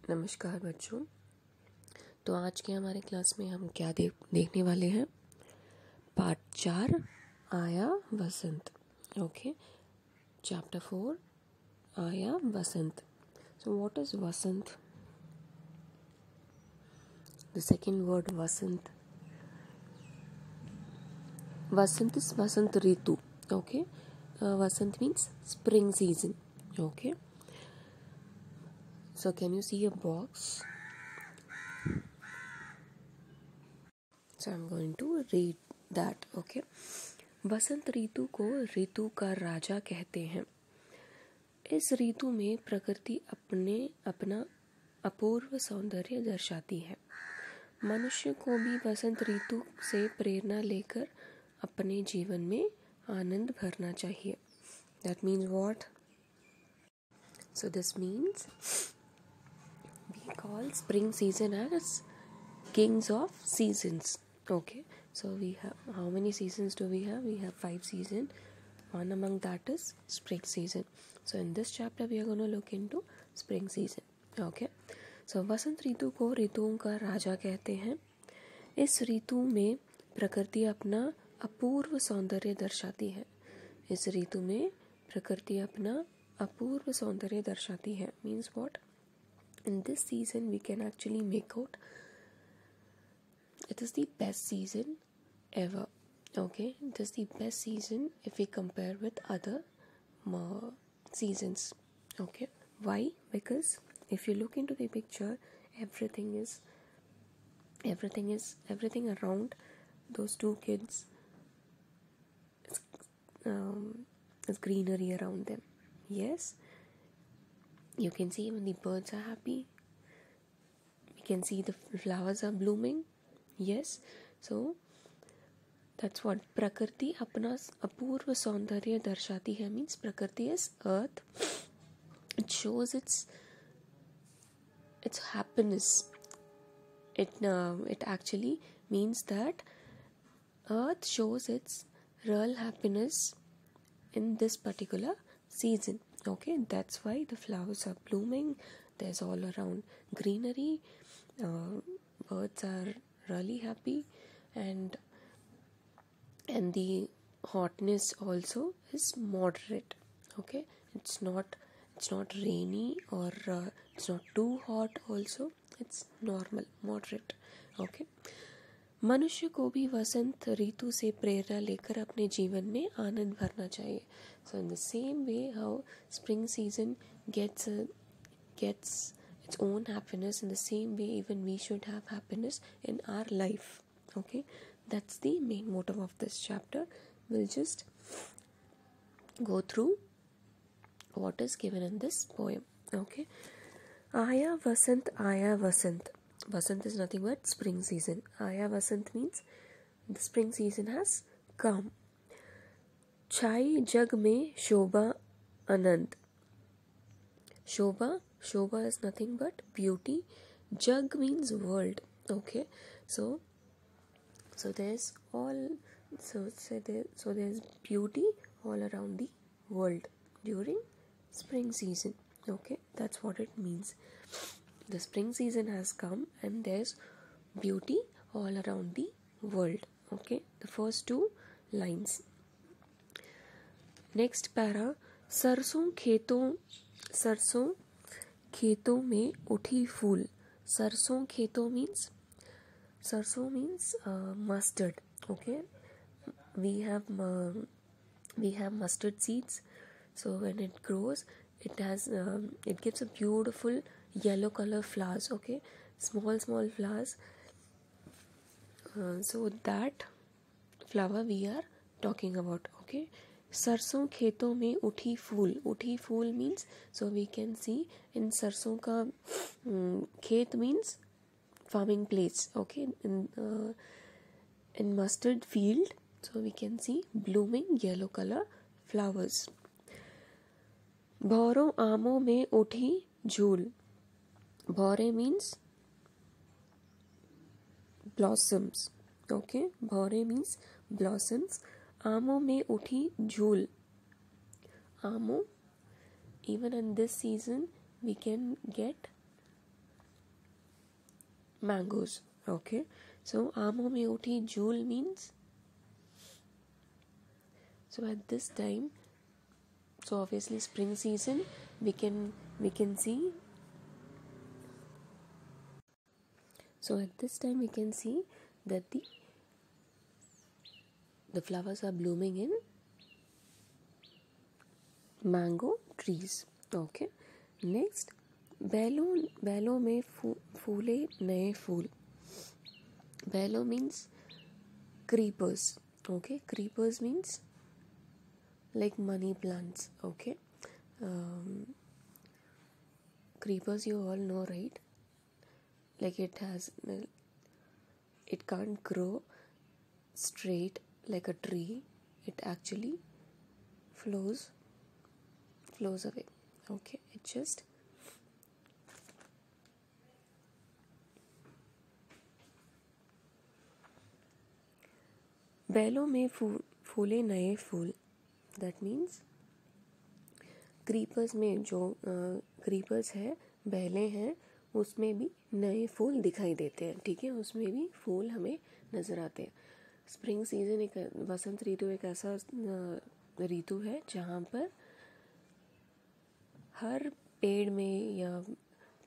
नमस्कार बच्चों। तो आज के हमारे क्लास में हम क्या देखने वाले हैं। पार्ट 4 आया वसंत। ओके, चैप्टर 4 आया वसंत। So what is vasant? The second word vasant is vasant ritu. Okay, vasant means spring season. Okay, so can you see a box? So I'm going to read that. Okay, वसंत ऋतु को ऋतु का राजा कहते हैं. इस ऋतु में प्रकृति अपना अपूर्व सौंदर्य दर्शाती है. मनुष्य को भी वसंत ऋतु से प्रेरणा लेकर अपने जीवन में आनंद भरना चाहिए. That means what? So this means we call spring season as kings of seasons. Okay, so we have, how many seasons do we have? We have 5 seasons. One among that is spring season. So in this chapter we are going to look into spring season. Okay, so वसंत ऋतु को ऋतुओं का राजा कहते हैं. इस ऋतु में प्रकृति अपना अपूर्व सौंदर्य दर्शाती है. इस ऋतु में प्रकृति अपना अपूर्व सौंदर्य दर्शाती है. Means what? In this season we can actually make out it is the best season ever. Okay, it is the best season if we compare with other seasons. Okay, why? Because if you look into the picture, everything around those two kids is greenery around them. Yes, you can see when the birds are happy, we can see the flowers are blooming. Yes, so that's what प्रकृति अपना अपूर्व सौंदर्य दर्शाती है. Means प्रकृति is earth. It shows its happiness. It actually means that earth shows its real happiness in this particular season. Okay, that's why the flowers are blooming. There's all around greenery. Birds are really happy, and the hotness also is moderate. Okay, it's not rainy or it's not too hot also. It's normal, moderate. Okay, मनुष्य को भी वसंत ऋतु से प्रेरणा लेकर अपने जीवन में आनंद भरना चाहिए. So in the same way how spring season gets its own happiness, in the same way even we should have happiness in our life. Okay, that's the main motive of this chapter. We'll just go through what is given in this poem. Okay, Aya Vasant, Aya Vasant. Vasant is nothing but spring season. Aya Vasant means the spring season has come. छाई जग में शोभा आनंद. Shobha is nothing but beauty. Jug means world. Okay, so there's there's beauty all around the world during spring season. Okay, that's what it means. The spring season has come and there's beauty all around the world. Okay, the first two lines. Next para. सरसों खेतों में उठी फूल. सरसों खेतों means mustard. Okay, we have mustard seeds. So when it grows, it gives a beautiful yellow color flowers. Okay, small flowers. So that flower we are talking about. Okay, सरसों खेतों में उठी फूल means, so we can see in सरसों का खेत means farming place. Okay, in mustard field, so we can see blooming yellow color flowers. भौरों आमों में उठी झूल. भौरे means blossoms. Okay, भौरे means blossoms. आमों में उठी झूल. Amo, even in this season we can get mangoes. Okay, so amo mein uthi jhool means, so at this time, so obviously spring season, we can see, so at this time we can see that the flowers are blooming in mango trees. Okay, next, बैलों में फूले नए फूल. Bailo means creepers. Okay, creepers means like money plants. Okay, creepers you all know, right? Like it can't grow straight like a tree. It actually flows away. Okay, it just बैलों में फूले नए फूल. That means creepers में जो creepers है, बैलें हैं, उसमें भी नए फूल दिखाई देते हैं. ठीक है, उसमें भी फूल हमें नज़र आते हैं. स्प्रिंग सीजन एक वसंत ऋतु एक ऐसा ऋतु है जहाँ पर हर पेड़ में या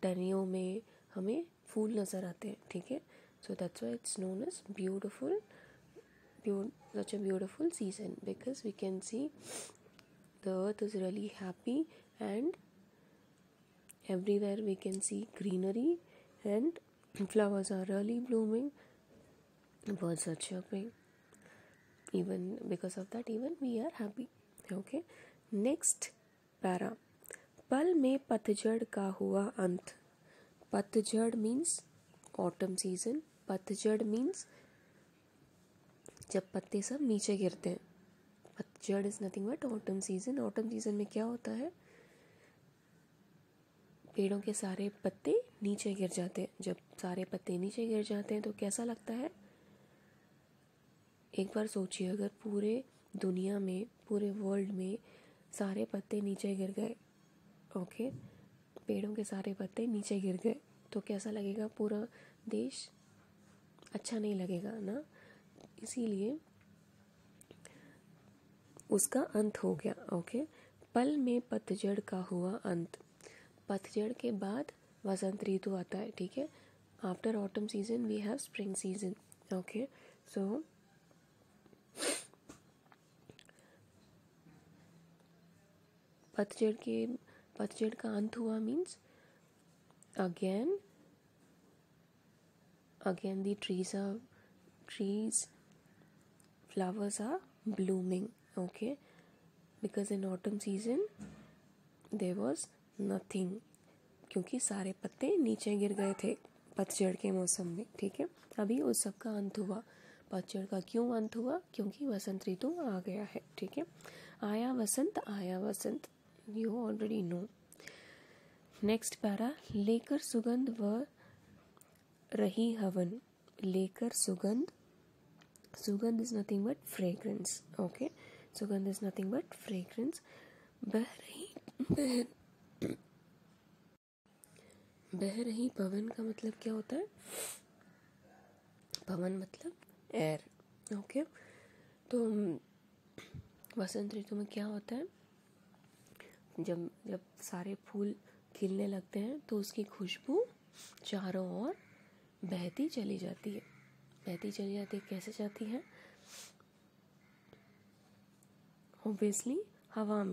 टहनियों में हमें फूल नज़र आते हैं. ठीक है, so that's why it's known as beautiful, such a beautiful season, because we can see the earth is really happy and everywhere we can see greenery and flowers are really blooming, birds are chirping. Even because of that, even we are happy. Okay, next para. पल में पतझड़ का हुआ अंत. पतझड़ means autumn season. पतझड़ means जब पत्ते सब नीचे गिरते हैं. पतझड़ is nothing but autumn season. Autumn season में क्या होता है, पेड़ों के सारे पत्ते नीचे गिर जाते हैं. जब सारे पत्ते नीचे गिर जाते हैं तो कैसा लगता है, एक बार सोचिए, अगर पूरे दुनिया में, पूरे वर्ल्ड में सारे पत्ते नीचे गिर गए. ओके, पेड़ों के सारे पत्ते नीचे गिर गए तो कैसा लगेगा, पूरा देश अच्छा नहीं लगेगा ना. इसीलिए उसका अंत हो गया. ओके, पल में पतझड़ का हुआ अंत. पतझड़ के बाद वसंत ऋतु आता है. ठीक है, after autumn season we have spring season. Okay, so पतझड़ का अंत हुआ means again the trees flowers are blooming. Okay, because in autumn season there was nothing, क्योंकि सारे पत्ते नीचे गिर गए थे पतझड़ के मौसम में. ठीक है, अभी उस सब का अंत हुआ. पतझड़ का क्यों अंत हुआ, क्योंकि वसंत ऋतु आ गया है. ठीक है, आया वसंत, you already know. Next para. लेकर सुगंध व रही हवन. लेकर sugandh is nothing but fragrance. Okay, sugandh is nothing but fragrance. बह रही पवन का मतलब क्या होता है, पवन मतलब एयर. ओके, तो वसंत ऋतु में क्या होता है, जब सारे फूल खिलने लगते हैं तो उसकी खुशबू चारों ओर बहती चली जाती है. कैसे जाती है, ऑब्वियसली हवा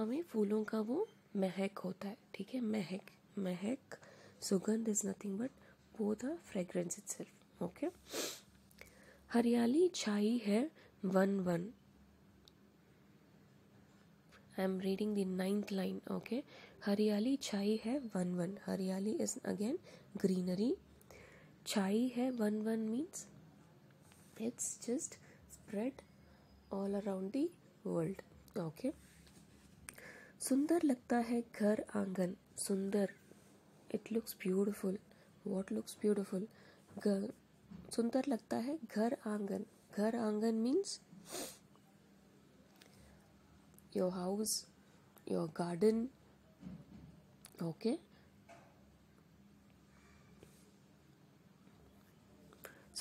में फूलों का वो महक होता है. ठीक है, महक. सुगंध is nothing but both are fragrance itself. Okay, हरियाली छाई है वन. I am reading the 9th line. Okay, हरियाली छाई है वन. हरियाली is again greenery. छाई है one means it's just spread all around the world. Okay, सुंदर लगता है घर आंगन. सुंदर, it looks beautiful. What looks beautiful? सुंदर लगता है घर आंगन. घर आंगन means your house, your garden. Okay,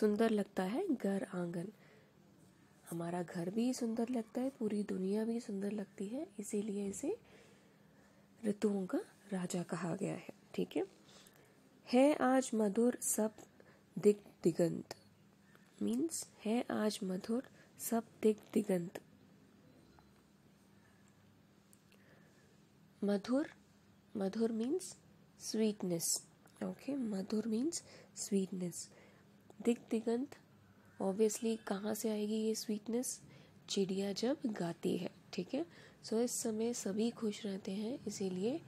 सुंदर लगता है घर आंगन। हमारा घर भी सुंदर लगता है, पूरी दुनिया भी सुंदर लगती है, इसीलिए इसे ऋतुओं का राजा कहा गया है। ठीक है आज मधुर सब दिग दिगंत, मीन्स है आज मधुर सब दिग दिगंत। मधुर, मधुर मीन्स स्वीटनेस, ओके, मधुर मीन्स स्वीटनेस। दिग दिगंत, ऑब्वियसली कहाँ से आएगी ये स्वीटनेस? चिड़िया जब गाती है। ठीक है, सो इस समय सभी खुश रहते हैं, इसीलिए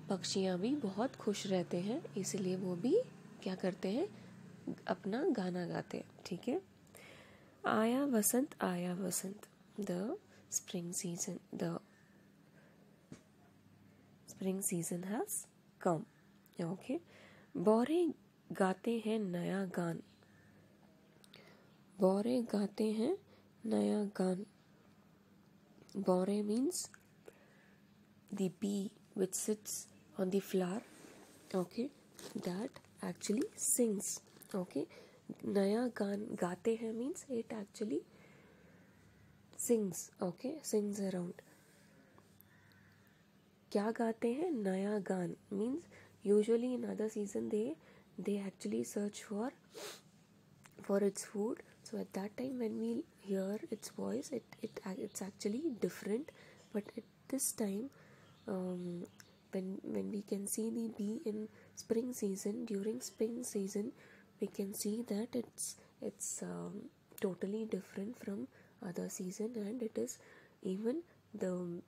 पक्षियाँ भी बहुत खुश रहते हैं, इसीलिए वो भी क्या करते हैं? अपना गाना गाते हैं। ठीक है, आया वसंत, the spring season, the spring season has come. Okay, बौरे गाते हैं नया गान, बौरे गाते हैं नया गान। Baure means the bee which sits on the flower, okay, that actually sings, okay. नया गान गाते हैं means it actually sings, okay, sings around. क्या गाते हैं? नया गान means usually in other season they actually search for its food, so at that time when we hear its voice it's actually different, but at this time when we can see the bee in spring season, during spring season we can see that it's totally different from other season, and it is even the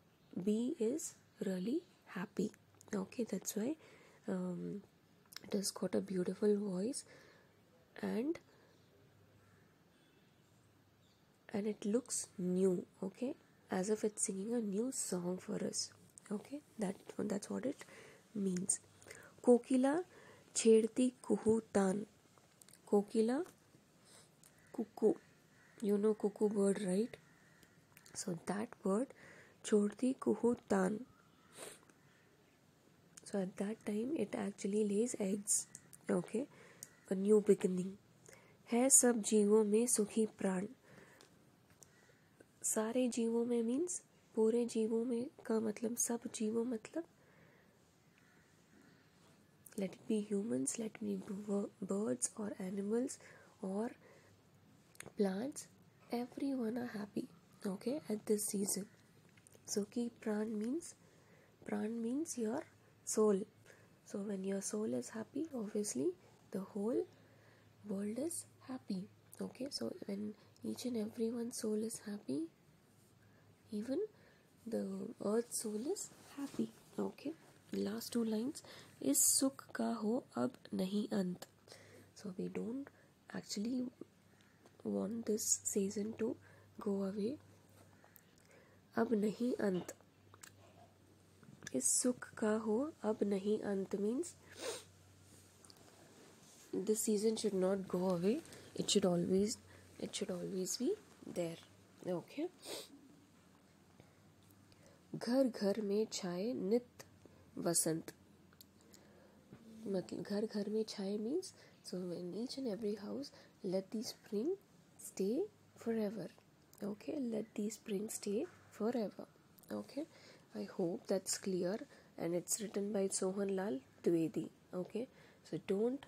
bee is really happy. Okay, that's why it has got a beautiful voice, and it looks new, okay, as if it's singing a new song for us. Okay, that's what it means. कोकिला छेड़ती कुहू तान, कोकिला, cuckoo, you know cuckoo bird, right? So that bird छोड़ती कुहू तान, so at that time it actually lays eggs, okay, a new beginning. है सब जीवों में सुखी प्राण, सारे जीवों में मीन्स पूरे जीवों में का मतलब सब जीवों मतलब let it be humans, let it be birds or animals or plants, everyone are happy, okay, at this season. So ki pran means your soul. So when your soul is happy, obviously the whole world is happy. Okay, so when each and everyone's soul is happy, even the earth's soul is happy. Okay, last two lines, इस सुख का हो अब नहीं अंत. So we don't actually want this season to go away. अब नहीं अंत, इस सुख का हो अब नहीं अंत means this season should not go away. It should always be there. Okay. घर घर में छाए नित वसंत, मतलब घर घर में छाए means so in each and every house let the spring stay forever. Okay, let the spring stay forever. Okay, I hope that's clear, and it's written by Sohan Lal Dwivedi. Okay, so don't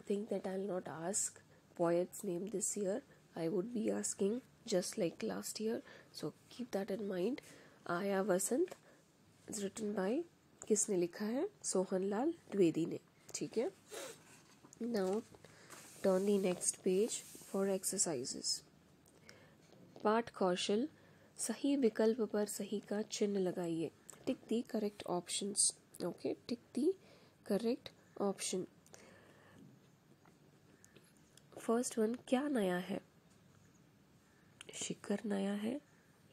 think that I'll not ask poet's name this year. I would be asking just like last year, so keep that in mind. Aya Vasant is written by, किसने लिखा है? सोहन लाल द्विवेदी ने. ठीक है. Now turn the next page for exercises. पाठ कौशल, सही विकल्प पर सही का चिन्ह लगाइए. Tick the correct options. Okay, tick the correct option. First one, क्या नया है? शिखर नया है,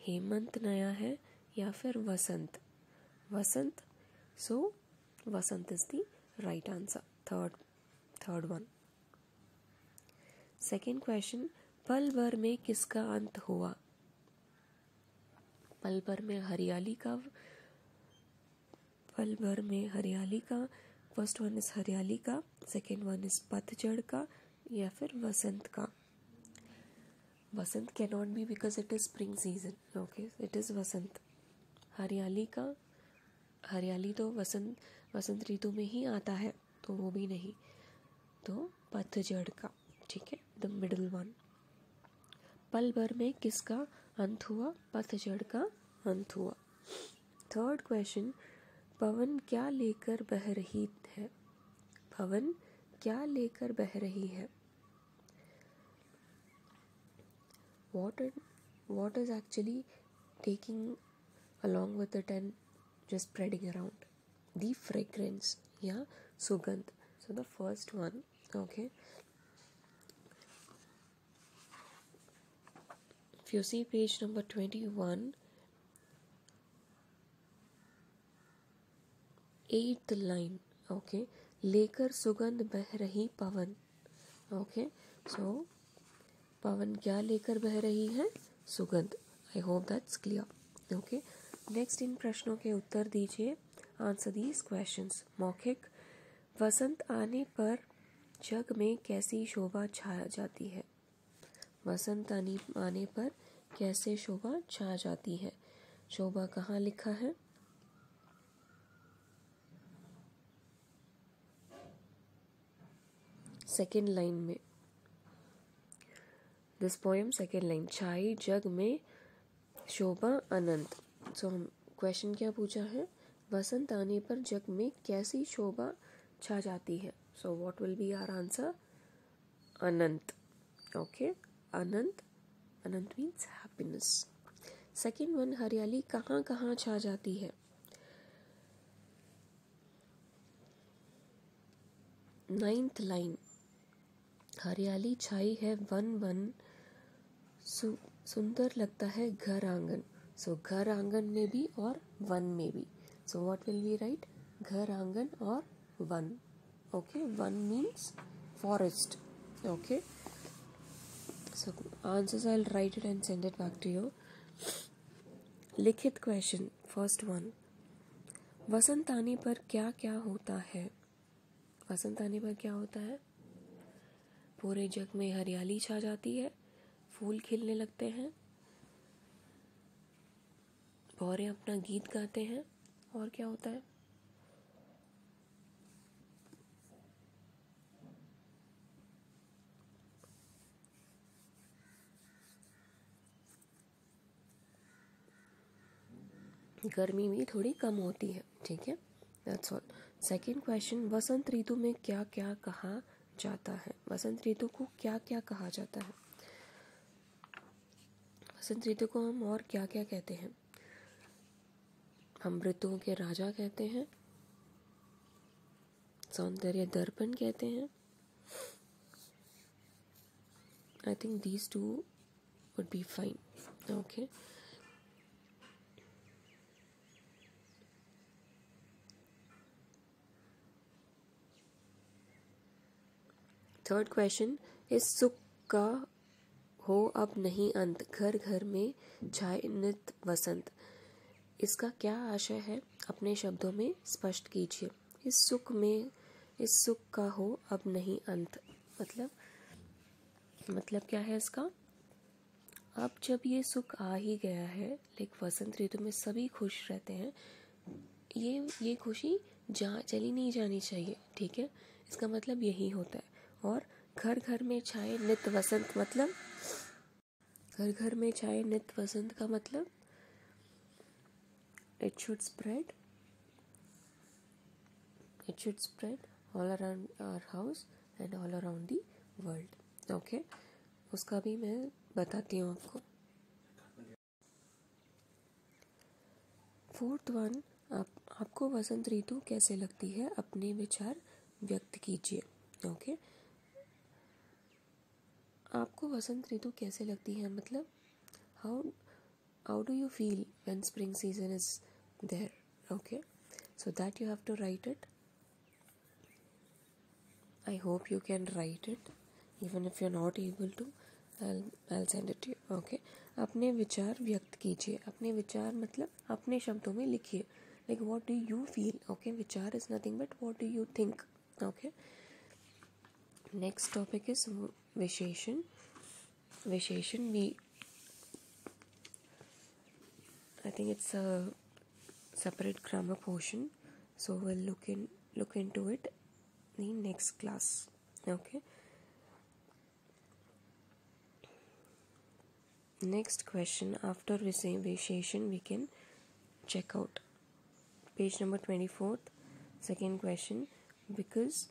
हेमंत नया है, या फिर वसंत? वसंत. So Vasant is the right answer. Third one. Second question, पल भर में किसका अंत हुआ? पल भर में हरियाली का, फर्स्ट वन इज हरियाली का, सेकेंड वन इज पतझड़ का, या फिर वसंत का. Vasant can not be because it is spring season. Okay, it is vasant. हरियाली का, हरियाली तो वसंत ऋतु में ही आता है, तो वो भी नहीं. तो पतझड़ का. ठीक है, द मिडल वन. पल भर में किसका अंत हुआ? पतझड़ का अंत हुआ. थर्ड क्वेश्चन, पवन क्या लेकर बह रही है? पवन क्या लेकर बह रही है? What is actually taking along with it and just spreading around? The fragrance, yeah, sugandh. So the first one, okay. If you see page number 21, 8th line, okay, लेकर सुगंध बह रही पवन. Okay, so पवन क्या लेकर बह रही है? सुगंध. I hope that's clear. Okay, next in प्रश्नों के उत्तर दीजिए. Answer these questions. मौखिक, वसंत आने पर जग में कैसी शोभा छा जाती है? वसंत आने पर कैसे शोभा छा जाती है? शोभा कहाँ लिखा है? सेकेंड लाइन में. This poem second line. छाई जग में शोभा अनंत. सो हम क्वेश्चन क्या पूछा है? वसंत आने पर जग में कैसी शोभा छा जाती है? So what will be our answer? अनंत. ओके, अनंत. अनंत मीन्स हैप्पीनेस. सेकेंड वन, हरियाली कहाँ कहाँ छा जाती है? Ninth line. हरियाली छाई है वन वन, सुंदर लगता है घर आंगन. सो घर आंगन में भी और वन में भी. So what will be write? घर आंगन और वन. ओके, वन means forest. Okay, so answers I will write it and send it back to you. लिखित क्वेश्चन, फर्स्ट वन. वसंत आने पर क्या क्या होता है? वसंत आने पर क्या होता है? पूरे जग में हरियाली छा जाती है, फूल खिलने लगते हैं, भौरे अपना गीत गाते हैं, और क्या होता है? गर्मी भी थोड़ी कम होती है. ठीक है, दैट्स ऑल. सेकेंड क्वेश्चन, वसंत ऋतु में क्या क्या कहा जाता है? वसंत ऋतु को क्या क्या कहा जाता है? वसंत ऋतु को हम और क्या क्या कहते हैं? हम ऋतुओं के राजा कहते हैं, सौंदर्य दर्पण कहते हैं. I think these two would be fine. Okay, third question, इस सुख का हो अब नहीं अंत, घर घर में छाए नित वसंत. इसका क्या आशय है? अपने शब्दों में स्पष्ट कीजिए. इस सुख का हो अब नहीं अंत, मतलब क्या है इसका? अब जब ये सुख आ ही गया है, लाइक वसंत ऋतु में सभी खुश रहते हैं, ये खुशी चली नहीं जानी चाहिए. ठीक है, इसका मतलब यही होता है. और घर घर में छाए नित वसंत, मतलब घर घर में छाए नित वसंत का मतलब it should spread all around our house and all around the world. okay, उसका भी मैं बताती हूँ आपको. फोर्थ वन, आपको वसंत ऋतु कैसे लगती है? अपने विचार व्यक्त कीजिए. ओके, आपको वसंत ऋतु कैसे लगती है? मतलब how do you feel when spring season is there? Okay, so that you have to write it. I hope you can write it. Even if you're not able to, I'll send it to you. Okay, अपने विचार व्यक्त कीजिए. अपने विचार मतलब अपने शब्दों में लिखिए. like what do you feel? Okay, vichar is nothing but what do you think? Okay, next topic is visheshan. Visheshan, I think it's a separate grammar portion, so we'll look into it in next class. Okay, next question after visheshan we can check out page number 24th, second question, because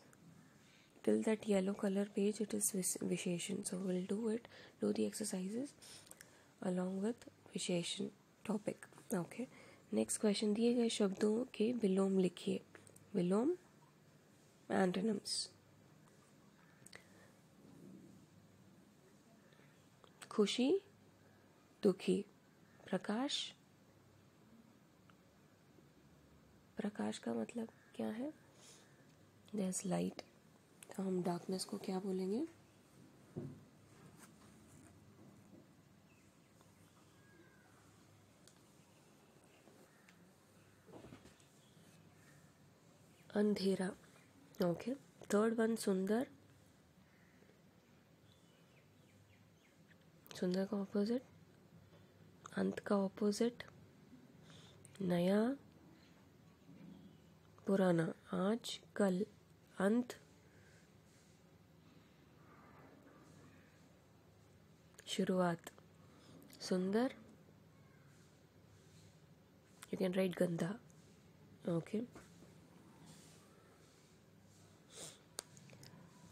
till that yellow color page it is visheshan, so we'll do the exercises along with visheshan topic. Okay, next question, दिए गए शब्दों के विलोम लिखिए. विलोम antonyms. खुशी, दुखी. प्रकाश, प्रकाश का मतलब क्या है? देयर इज लाइट, तो हम डार्कनेस को क्या बोलेंगे? अंधेरा. ओके, थर्ड वन, सुंदर. सुंदर का ऑपोजिट, अंत का ऑपोजिट. नया, पुराना. आज, कल. अंत, शुरुआत. सुंदर, यू कैन राइट गंदा. ओके,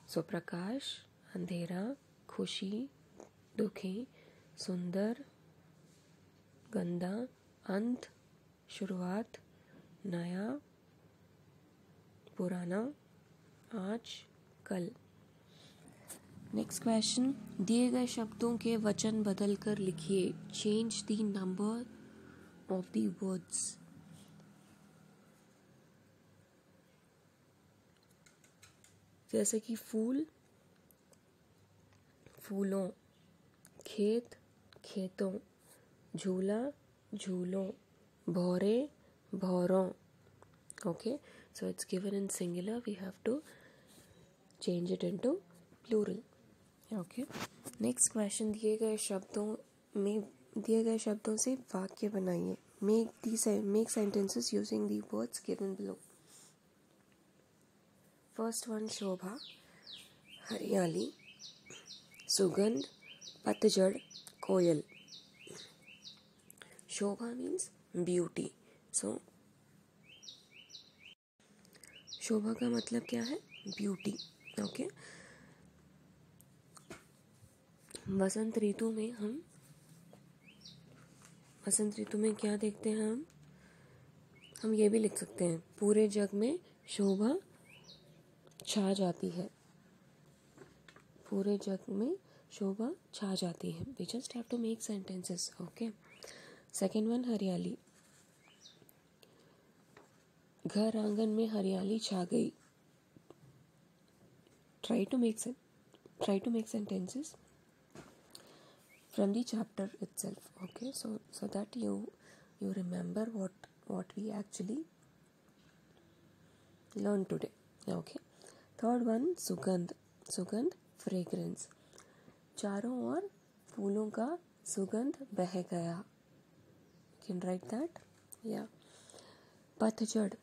सो प्रकाश, अंधेरा, खुशी, दुखी, सुंदर, गंदा, अंत, शुरुआत, नया, पुराना, आज, कल. नेक्स्ट क्वेश्चन, दिए गए शब्दों के वचन बदल कर लिखिए. Change the number of the words. जैसे कि फूल, फूलों. खेत, खेतों. झूला, झूलों. भौरे, भौरों. Okay, so it's given in singular, we have to change it into plural. Okay, next question, दिए गए शब्दों से वाक्य बनाइए. Make sentences using the words given below. First one, शोभा, हरियाली, सुगंध, पतझड़, कोयल. शोभा means beauty, so शोभा का मतलब क्या है? ब्यूटी. ओके, वसंत ऋतु में क्या देखते हैं हम ये भी लिख सकते हैं, पूरे जग में शोभा छा जाती है. पूरे जग में शोभा छा जाती है. We just have to make sentences. Okay, second one, हरियाली. घर आंगन में हरियाली छा गई. Try to make sentences from the chapter itself. Okay, so that you remember what we actually learned today. Okay, third one, सुगंध. सुगंध, fragrance. चारों ओर फूलों का सुगंध बह गया. You can write that. Yeah. पतझड़.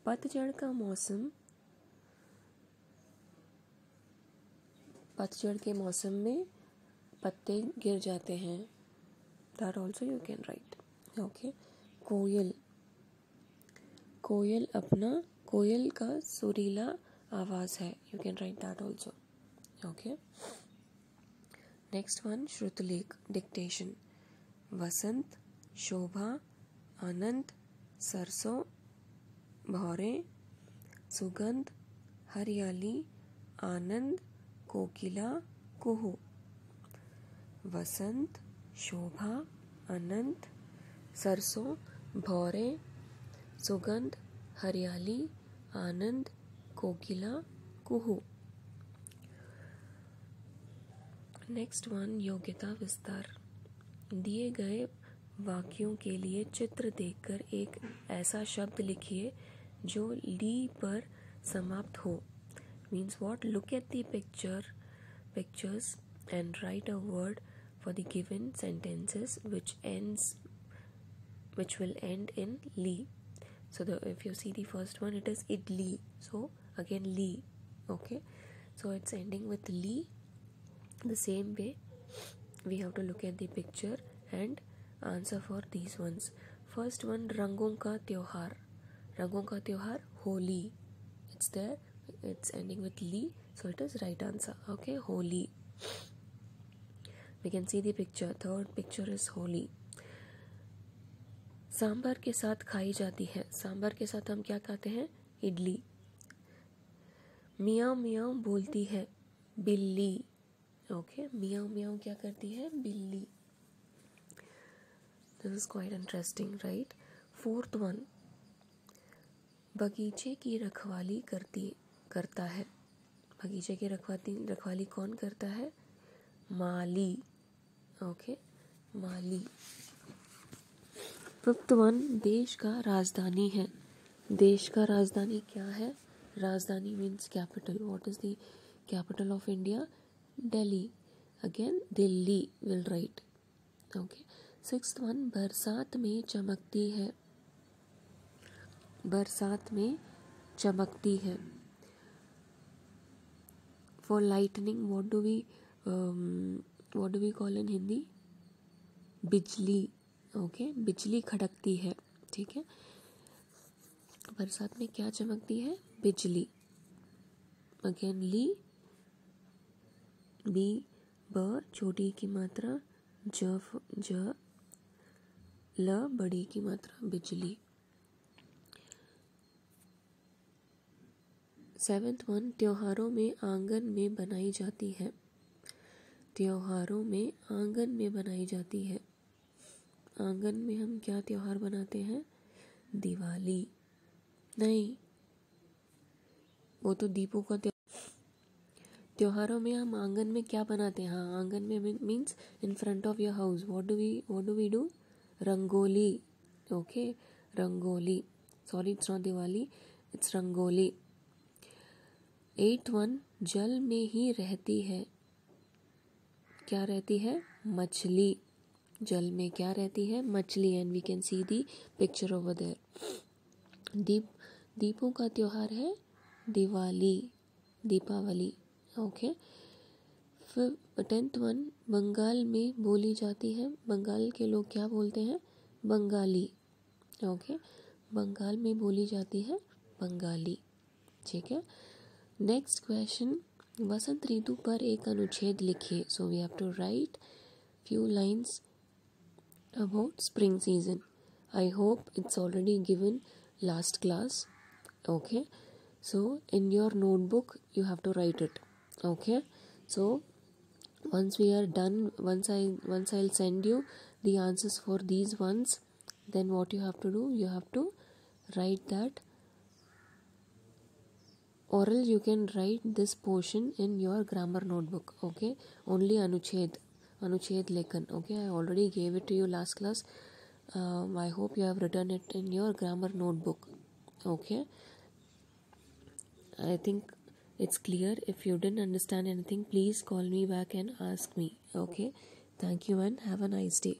पतझड़ का मौसम. पतझड़ के मौसम में पत्ते गिर जाते हैं. That also you can write. Okay. कोयल. कोयल का सुरीला आवाज है. You can write that also. Okay. Next one, shrutlekh, dictation. वसंत, शोभा, आनंद, सरसों, भौरे, सुगंध, हरियाली, आनंद, कोकिला, कुहू. वसंत, शोभा, आनंद, सरसों, भौरे, सुगंध, हरियाली, आनंद, कोकिला, कुहू. नेक्स्ट वन, योग्यता विस्तार. दिए गए वाक्यों के लिए चित्र देखकर एक ऐसा शब्द लिखिए जो ली पर समाप्त हो. Means what? Look at the pictures and write a word for the given sentences which will end in li. So if you see the first one, it is idli. So again li. Okay. So it's ending with li. The same way we have to look at the picture and answer for these ones. First one, रंगों का त्योहार. रंगों का त्योहार, Holi. It's there. It's ending with li. So it is right answer. Okay, Holi. We can see the picture. Third picture is Holi. Sambar के साथ खाई जाती है. सांभर के साथ हम क्या खाते हैं? इडली. मियाँ मियाँ बोलती है बिल्ली. ओके, मियाँ मियाँ क्या करती है? बिल्ली. This is quite interesting, right? Fourth one, बगीचे की रखवाली करता है. बगीचे की रखवाली कौन करता है? माली. ओके, माली. फिफ्थ वन, देश का राजधानी है. देश का राजधानी क्या है? राजधानी means capital. What is the capital of India? Delhi. Again Delhi will write. Okay. Sixth one, बरसात में चमकती है. बरसात में चमकती है. For lightning what do we call in Hindi? बिजली. ओके, बिजली खड़कती है. ठीक है, बरसात में क्या चमकती है? बिजली. अगेन ली, बी, ब छोटी की मात्रा, ज ल बड़ी की मात्रा, बिजली. सेवेंथ वन, त्योहारों में आंगन में बनाई जाती है. त्योहारों में आंगन में बनाई जाती है. आंगन में हम क्या त्योहार बनाते हैं? दिवाली. नहीं, वो तो दीपों का त्योहारों में हम आंगन में क्या बनाते हैं? हाँ, आंगन में means in front of your house. What do we do? Rangoli. Okay, rangoli. Sorry, it's not Diwali, it's rangoli. Eight one, जल में ही रहती है. क्या रहती है? मछली. जल में क्या रहती है? मछली. And we can see the picture over there. दीपों का त्योहार है दिवाली, दीपावली. ओके. फिर 10th वन, बंगाल में बोली जाती है. बंगाल के लोग क्या बोलते हैं? बंगाली. ओके, बंगाल में बोली जाती है बंगाली. ठीक है. नेक्स्ट क्वेश्चन, वसंत ऋतु पर एक अनुच्छेद लिखिए. So we have to write few lines about spring season. I hope it's already given last class. Okay, so in your notebook you have to write it. Okay, so once we are done, once I'll send you the answers for these ones, then what you have to do, you have to write that, or else you can write this portion in your grammar notebook. Okay, only anuched lekhan. Okay, I already gave it to you last class. I hope you have written it in your grammar notebook. Okay, I think it's clear. If you didn't understand anything, please call me back and ask me. Okay, thank you and have a nice day.